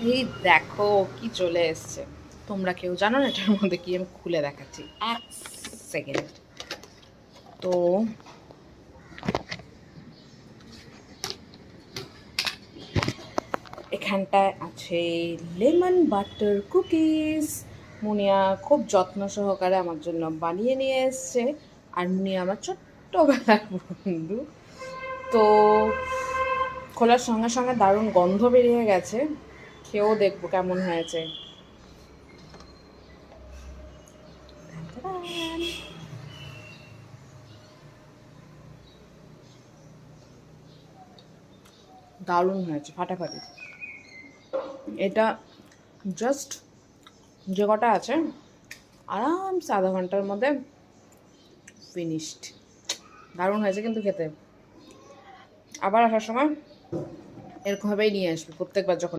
এই দেখো কি চলে এসছে। তোমরা কেউ জানো না এটার মধ্যে কি? আমি খুলে দেখাচ্ছি, 1 সেকেন্ড। তো এখানটায় আছে লেমন বাটার কুকিজ। মুনিয়া খুব যত্ন সহকারে আমার জন্য বানিয়ে নিয়ে এসছে। আর মুনিয়া আমার ছোট্টবেলার বন্ধু। তো খোলার সঙ্গে সঙ্গে দারুণ গন্ধ বেরিয়ে গেছে। খেয়েও দেখবো কেমন হয়েছে। দারুণ হয়েছে, ফাটাফাটি। এটা জাস্ট যে কটা আছে আরামসে আধা ঘন্টার মধ্যে ফিনিশড। দারুণ হয়েছে কিন্তু খেতে। আবার আসার সময় এরকমভাবেই নিয়ে আসবি প্রত্যেকবার যখন